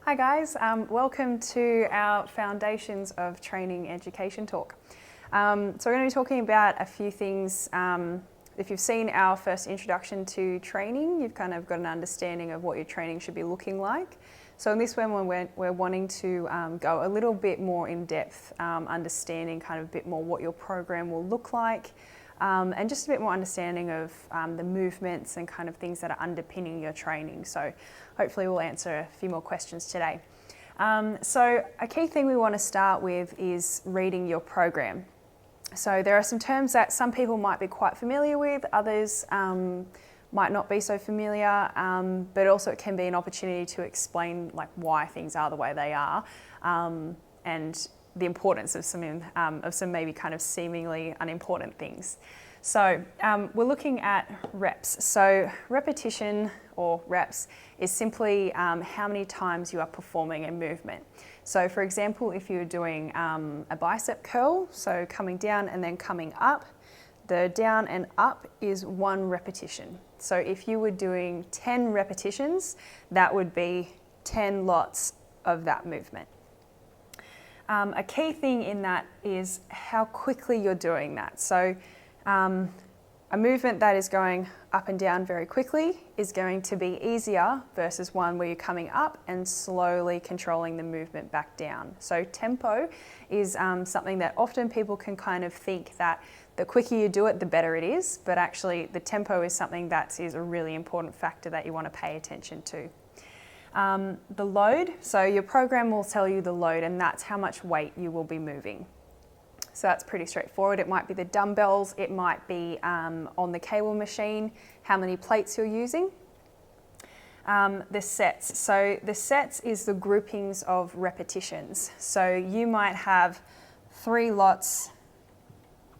Hi guys, welcome to our Foundations of Training Education talk. So we're going to be talking about a few things. If you've seen our first introduction to training, you've kind of got an understanding of what your training should be looking like. So in this one, we're wanting to go a little bit more in depth, understanding kind of a bit more what your program will look like, and just a bit more understanding of the movements and kind of things that are underpinning your training. So hopefully we'll answer a few more questions today. So a key thing we want to start with is reading your program. So there are some terms that some people might be quite familiar with, others might not be so familiar, but also it can be an opportunity to explain like why things are the way they are, and the importance of some maybe kind of seemingly unimportant things. So we're looking at reps. So repetition or reps is simply how many times you are performing a movement. So for example, if you're doing a bicep curl, so coming down and then coming up, the down and up is 1 repetition. So if you were doing 10 repetitions, that would be 10 lots of that movement. A key thing in that is how quickly you're doing that. So a movement that is going up and down very quickly is going to be easier versus one where you're coming up and slowly controlling the movement back down. So tempo is something that often people can kind of think that the quicker you do it, the better it is, but actually the tempo is something that is a really important factor that you want to pay attention to. The load, so your program will tell you the load, and that's how much weight you will be moving. So that's pretty straightforward. It might be the dumbbells, it might be on the cable machine, how many plates you're using. The sets, so the sets is the groupings of repetitions. So you might have 3 lots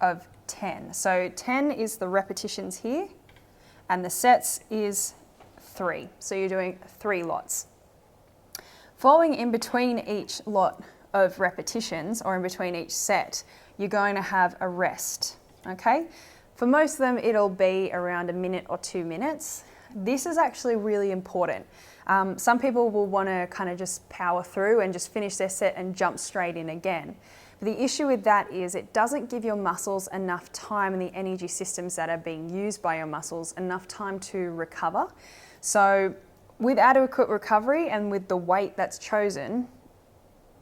of 10. So 10 is the repetitions here, and the sets is 3. So you're doing 3 lots. Following in between each lot of repetitions or in between each set, you're going to have a rest, okay? For most of them, it'll be around a minute or 2 minutes. This is actually really important. Some people will want to kind of just power through and just finish their set and jump straight in again. But the issue with that is it doesn't give your muscles enough time and the energy systems that are being used by your muscles enough time to recover. So with adequate recovery and with the weight that's chosen,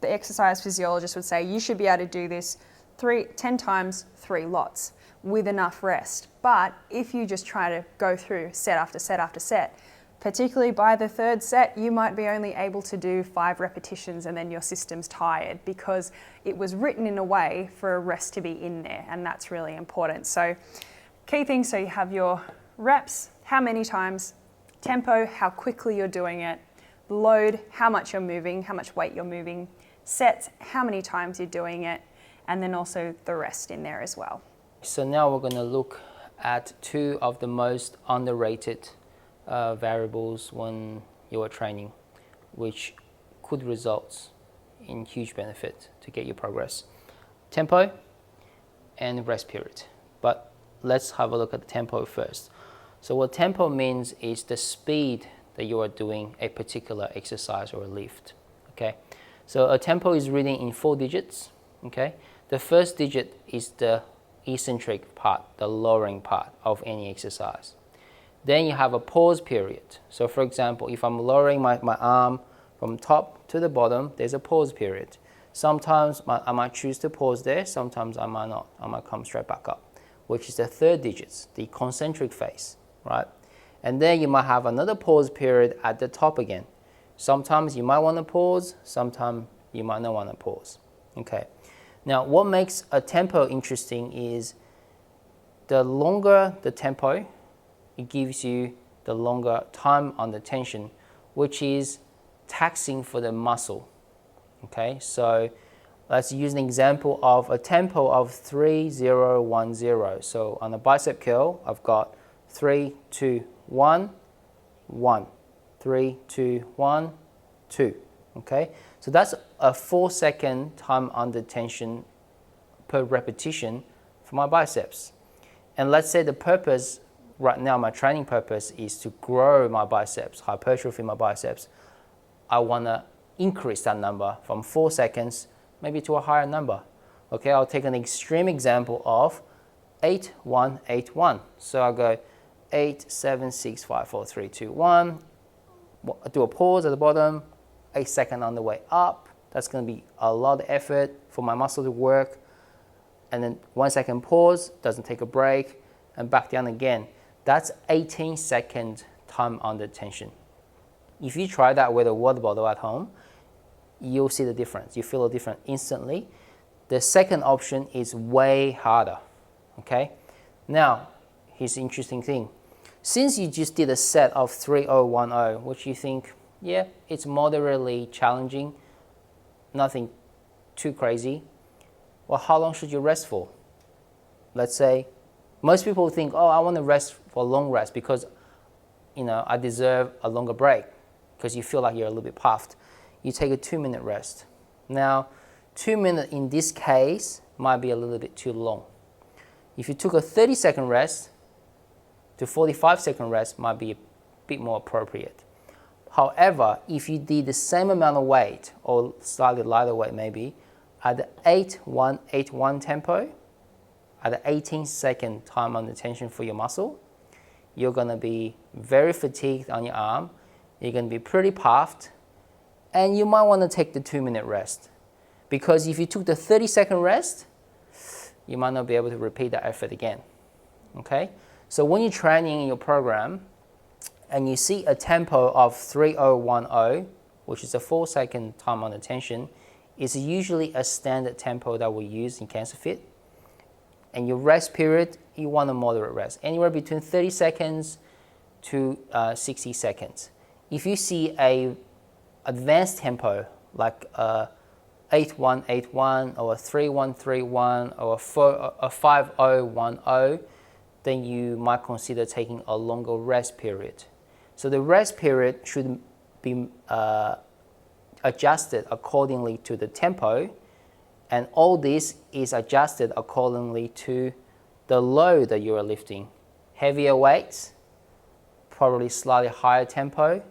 the exercise physiologist would say you should be able to do this 10 times 3 lots with enough rest. But if you just try to go through set after set after set, particularly by the 3rd set, you might be only able to do 5 repetitions and then your system's tired because it was written in a way for a rest to be in there, and that's really important. So key things, so you have your reps, how many times, tempo, how quickly you're doing it, load, how much you're moving, how much weight you're moving, sets, how many times you're doing it, and then also the rest in there as well. So now we're going to look at 2 of the most underrated variables when you are training, which could result in huge benefit to get your progress. Tempo and rest period. But let's have a look at the tempo first. So what tempo means is the speed that you are doing a particular exercise or a lift. Okay, so a tempo is reading in 4 digits. Okay, the first digit is the eccentric part, the lowering part of any exercise. Then you have a pause period. So for example, if I'm lowering my arm from top to the bottom, there's a pause period. Sometimes I might choose to pause there, sometimes I might not. I might come straight back up, which is the 3rd digit, the concentric phase, right? And then you might have another pause period at the top again. Sometimes you might want to pause, sometimes you might not want to pause. Okay. Now, what makes a tempo interesting is the longer the tempo, it gives you the longer time under tension, which is taxing for the muscle. Okay, so let's use an example of a tempo of 3, 0, 1, 0. So on a bicep curl, I've got 3, 2, 1, 1, 3, 2, 1, 2. Okay, so that's a 4-second time under tension per repetition for my biceps. And let's say the purpose right now, my training purpose is to grow my biceps, hypertrophy my biceps. I want to increase that number from 4 seconds maybe to a higher number. Okay, I'll take an extreme example of 8181. So I'll go 8, 7, 6, 5, 4, 3, 2, 1. Do a pause at the bottom, 8 seconds on the way up. That's going to be a lot of effort for my muscle to work. And then 1 second pause, doesn't take a break, and back down again. That's 18-second time under tension. If you try that with a water bottle at home, you'll see the difference. You feel a difference instantly. The second option is way harder. Okay? Now, here's the interesting thing. Since you just did a set of 3010, which you think, yeah, it's moderately challenging, nothing too crazy, well, how long should you rest for? Let's say, most people think, oh, I want to rest for a long rest because, I deserve a longer break because you feel like you're a little bit puffed. You take a 2-minute rest. Now, 2 minutes in this case might be a little bit too long. If you took a 30-second rest to 45-second rest might be a bit more appropriate. However, if you did the same amount of weight or slightly lighter weight maybe at the 8181 tempo, at the 18-second time under tension for your muscle, you're going to be very fatigued on your arm, you're going to be pretty puffed, and you might want to take the 2-minute rest. Because if you took the 30-second rest, you might not be able to repeat that effort again. Okay? So when you're training in your program and you see a tempo of 3010, which is a 4-second time under tension, is usually a standard tempo that we use in Cancer Fit. And your rest period, you want a moderate rest, anywhere between 30 seconds to 60 seconds. If you see a advanced tempo like 8181 or a 3131 or a 5010, then you might consider taking a longer rest period. So the rest period should be adjusted accordingly to the tempo, and all this is adjusted accordingly to the load that you are lifting. Heavier weights, probably slightly higher tempo,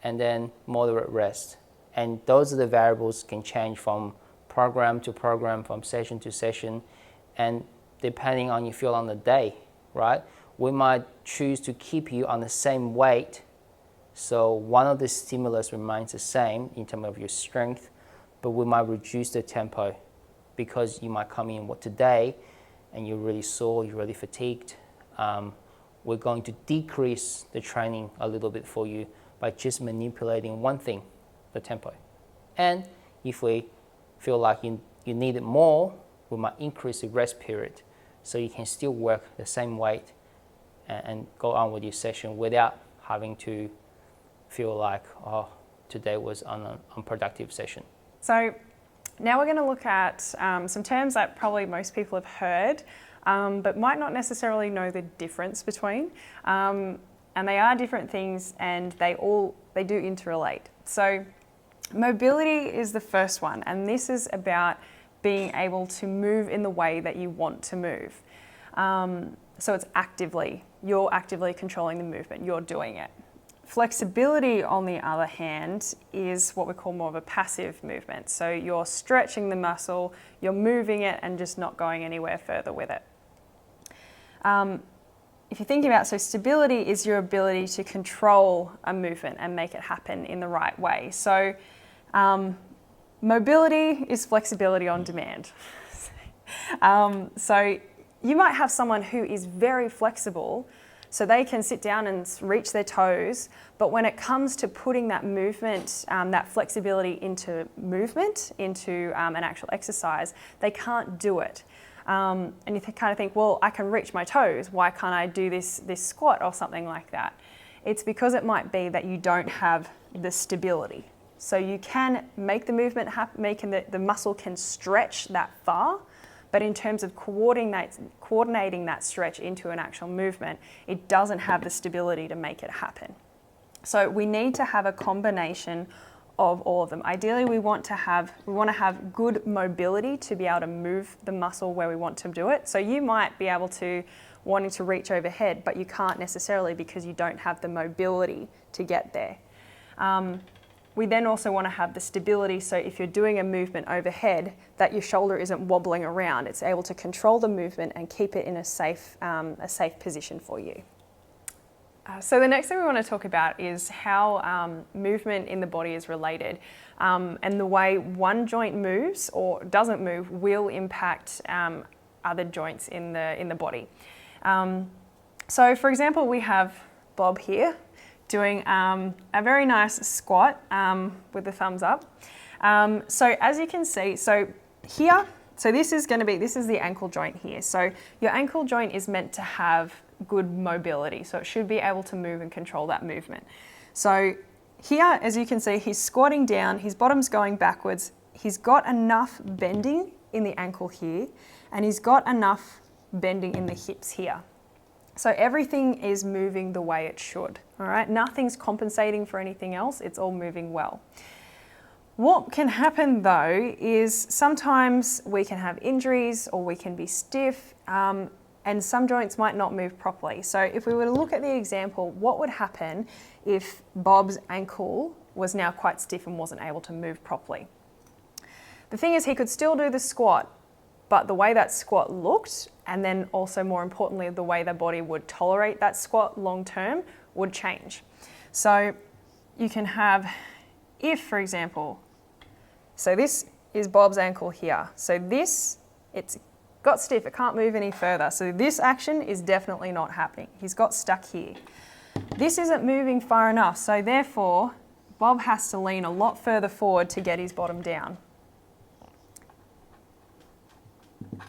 and then moderate rest. And those are the variables can change from program to program, from session to session, and depending on you feel on the day, right? We might choose to keep you on the same weight, so one of the stimulus remains the same in terms of your strength, but we might reduce the tempo because you might come in today and you're really sore, you're really fatigued. We're going to decrease the training a little bit for you by just manipulating one thing, the tempo. And if we feel like you need it more, we might increase the rest period so you can still work the same weight and go on with your session without having to feel like, oh, today was an unproductive session. So now we're going to look at some terms that probably most people have heard, but might not necessarily know the difference between. And they are different things, and they do interrelate. So mobility is the first one, and this is about being able to move in the way that you want to move. So it's you're actively controlling the movement, you're doing it. Flexibility, on the other hand, is what we call more of a passive movement. So you're stretching the muscle, you're moving it and just not going anywhere further with it. If you're thinking about, so stability is your ability to control a movement and make it happen in the right way. So mobility is flexibility on demand. So you might have someone who is very flexible, so they can sit down and reach their toes, but when it comes to putting that movement, that flexibility into movement, into an actual exercise, they can't do it. And you kind of think, well, I can reach my toes, why can't I do this squat or something like that? It's because it might be that you don't have the stability. So you can make the movement happen, making the muscle can stretch that far, but in terms of coordinating that stretch into an actual movement, it doesn't have the stability to make it happen. So we need to have a combination of all of them. Ideally, we want to have good mobility to be able to move the muscle where we want to do it. So you might be able to wanting to reach overhead, but you can't necessarily because you don't have the mobility to get there. we then also want to have the stability, so if you're doing a movement overhead, that your shoulder isn't wobbling around. It's able to control the movement and keep it in a safe position for you. So the next thing we want to talk about is how movement in the body is related, and the way one joint moves or doesn't move will impact other joints in the body. So for example, we have Bob here doing a very nice squat with the thumbs up. So as you can see, so here, so this is the ankle joint here. So your ankle joint is meant to have good mobility, so it should be able to move and control that movement. So here, as you can see, he's squatting down, his bottom's going backwards, he's got enough bending in the ankle here, and he's got enough bending in the hips here. So everything is moving the way it should, all right? Nothing's compensating for anything else, it's all moving well. What can happen though is sometimes we can have injuries or we can be stiff, and some joints might not move properly. So if we were to look at the example, what would happen if Bob's ankle was now quite stiff and wasn't able to move properly? The thing is, he could still do the squat, but the way that squat looked, and then also more importantly, the way the body would tolerate that squat long term would change. So you can have, if for example, so this is Bob's ankle here. So this, it's got stiff, it can't move any further. So this action is definitely not happening. He's got stuck here. This isn't moving far enough, so therefore Bob has to lean a lot further forward to get his bottom down.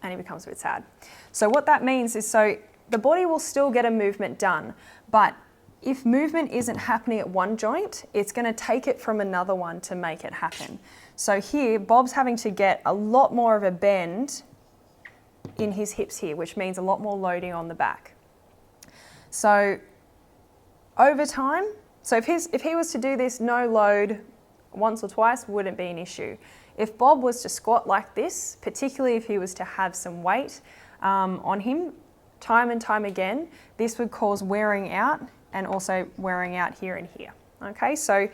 And he becomes a bit sad. So what that means is, so the body will still get a movement done, but if movement isn't happening at one joint, it's going to take it from another one to make it happen. So here, Bob's having to get a lot more of a bend in his hips here, which means a lot more loading on the back. So over time, so if he was to do this no load once or twice, wouldn't be an issue. If Bob was to squat like this, particularly if he was to have some weight on him, time and time again, this would cause wearing out and also wearing out here and here. Okay, so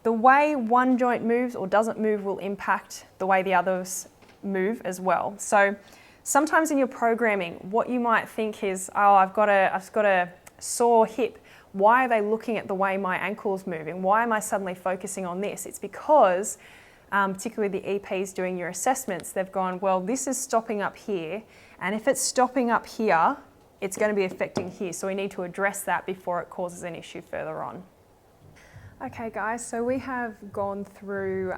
the way one joint moves or doesn't move will impact the way the others move as well. So sometimes in your programming, what you might think is, oh, I've got a sore hip. Why are they looking at the way my ankle's moving? Why am I suddenly focusing on this? It's because particularly the EPs doing your assessments, they've gone, well, this is stopping up here, and if it's stopping up here, it's going to be affecting here, so we need to address that before it causes an issue further on. Okay guys, so we have gone through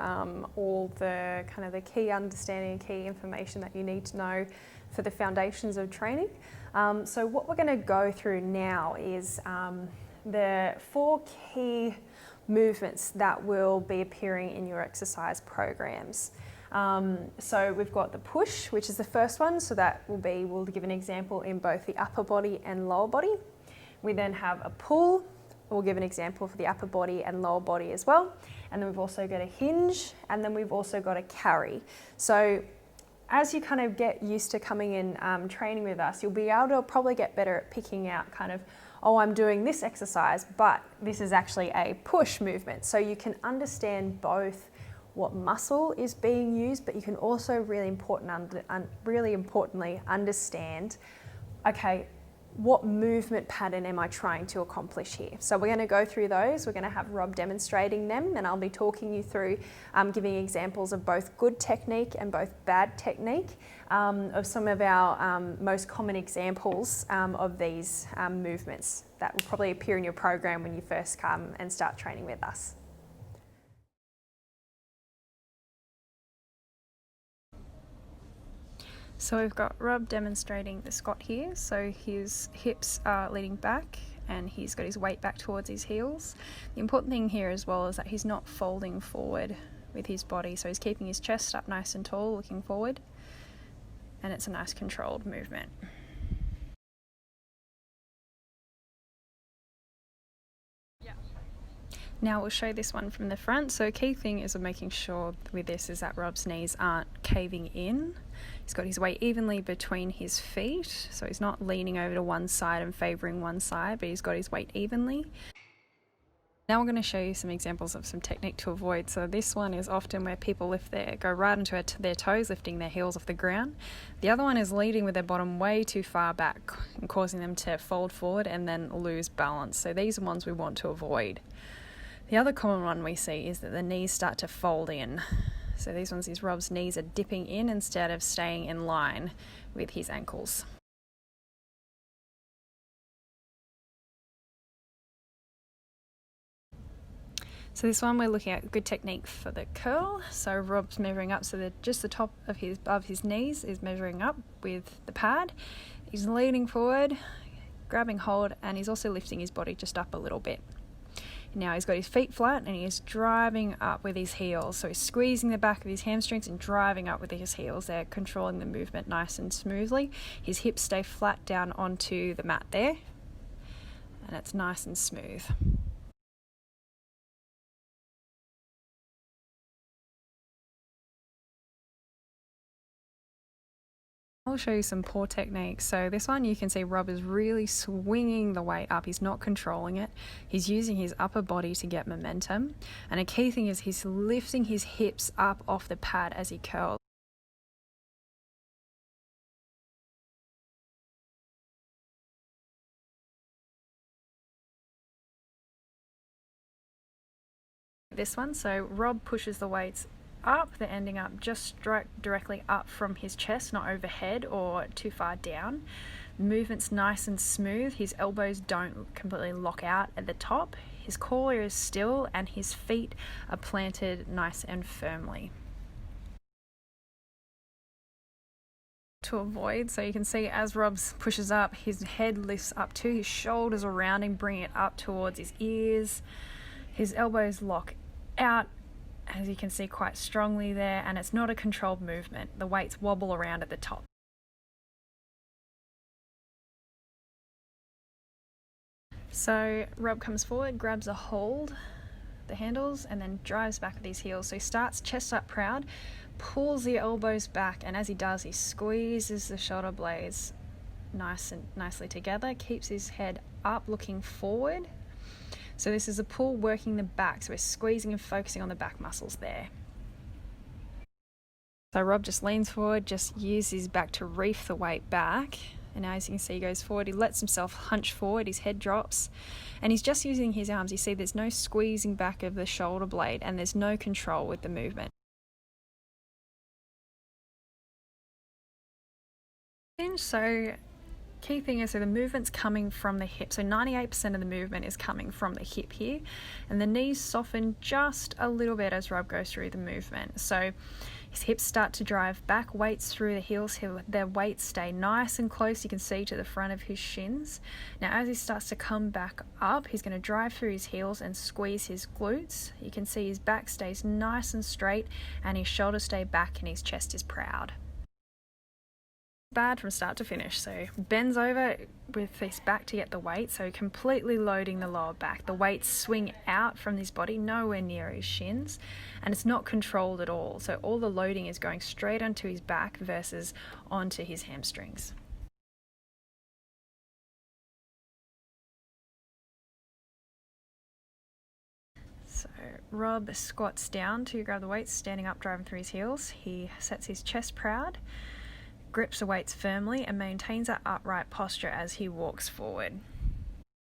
all the kind of the key understanding and key information that you need to know for the foundations of training. So what we're going to go through now is the 4 key movements that will be appearing in your exercise programs. So we've got the push, which is the first one, so that will be, we'll give an example in both the upper body and lower body. We then have a pull, we'll give an example for the upper body and lower body as well. And then we've also got a hinge, and then we've also got a carry. So as you kind of get used to coming in training with us, you'll be able to probably get better at picking out kind of, oh, I'm doing this exercise, but this is actually a push movement. So you can understand both what muscle is being used, but you can also really importantly understand, okay, what movement pattern am I trying to accomplish here? So we're going to go through those. We're going to have Rob demonstrating them, and I'll be talking you through giving examples of both good technique and both bad technique of some of our most common examples of these movements that will probably appear in your program when you first come and start training with us. So we've got Rob demonstrating the squat here. So his hips are leaning back and he's got his weight back towards his heels. The important thing here as well is that he's not folding forward with his body. So he's keeping his chest up nice and tall, looking forward. And it's a nice controlled movement. Now we'll show this one from the front. So a key thing is making sure with this is that Rob's knees aren't caving in. He's got his weight evenly between his feet, so he's not leaning over to one side and favouring one side, but he's got his weight evenly. Now we're going to show you some examples of some technique to avoid. So this one is often where people go right into their toes, lifting their heels off the ground. The other one is leading with their bottom way too far back and causing them to fold forward and then lose balance. So these are ones we want to avoid. The other common one we see is that the knees start to fold in. So these ones, Rob's knees are dipping in instead of staying in line with his ankles. So this one we're looking at good technique for the curl. So Rob's measuring up, so that just the top of above his knees is measuring up with the pad. He's leaning forward, grabbing hold, and he's also lifting his body just up a little bit. Now he's got his feet flat and he is driving up with his heels. So he's squeezing the back of his hamstrings and driving up with his heels. They're controlling the movement nice and smoothly. His hips stay flat down onto the mat there, and it's nice and smooth. I'll show you some paw techniques. So this one you can see Rob is really swinging the weight up. He's not controlling it. He's using his upper body to get momentum. And a key thing is he's lifting his hips up off the pad as he curls. This one, so Rob pushes the weights up, they're ending up just directly up from his chest, not overhead or too far down. The movement's nice and smooth. His elbows don't completely lock out at the top. His core is still and his feet are planted nice and firmly. To avoid, so you can see as Rob pushes up, his head lifts up too, his shoulders around him, bring it up towards his ears. His elbows lock out, as you can see, quite strongly there, and it's not a controlled movement. The weights wobble around at the top. So Rob comes forward, grabs a hold, the handles, and then drives back with his heels. So he starts chest up proud, pulls the elbows back, and as he does, he squeezes the shoulder blades nicely together, keeps his head up looking forward. So this is a pull working the back, so we're squeezing and focusing on the back muscles there. So Rob just leans forward, just uses his back to reef the weight back, and as you can see he goes forward, he lets himself hunch forward, his head drops, and he's just using his arms. You see there's no squeezing back of the shoulder blade and there's no control with the movement. So key thing is, so the movement's coming from the hip, so 98% of the movement is coming from the hip here, and the knees soften just a little bit as Rob goes through the movement. So his hips start to drive back, weights through the heels, their weights stay nice and close, you can see, to the front of his shins. Now as he starts to come back up, he's going to drive through his heels and squeeze his glutes. You can see his back stays nice and straight and his shoulders stay back and his chest is proud. Bad from start to finish. So bends over with his back to get the weight, so completely loading the lower back. The weights swing out from his body, nowhere near his shins, and it's not controlled at all. So all the loading is going straight onto his back versus onto his hamstrings. So Rob squats down to grab the weights, standing up, driving through his heels. He sets his chest proud, grips the weights firmly and maintains that upright posture as he walks forward.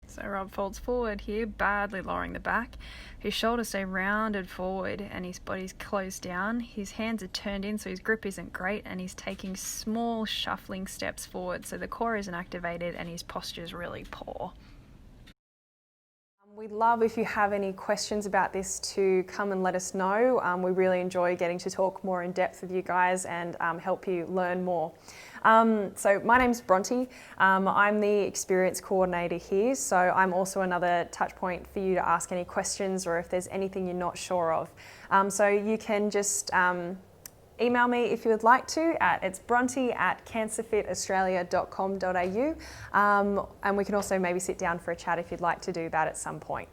So Rob folds forward here, badly lowering the back. His shoulders stay rounded forward and his body's closed down. His hands are turned in, so his grip isn't great, and he's taking small shuffling steps forward, so the core isn't activated and his posture is really poor. We'd love, if you have any questions about this, to come and let us know. We really enjoy getting to talk more in depth with you guys and help you learn more. So my name's Bronte. I'm the experience coordinator here, so I'm also another touch point for you to ask any questions or if there's anything you're not sure of. So you can just email me if you would like to it's bronte@cancerfitaustralia.com.au, and we can also maybe sit down for a chat if you'd like to do that at some point.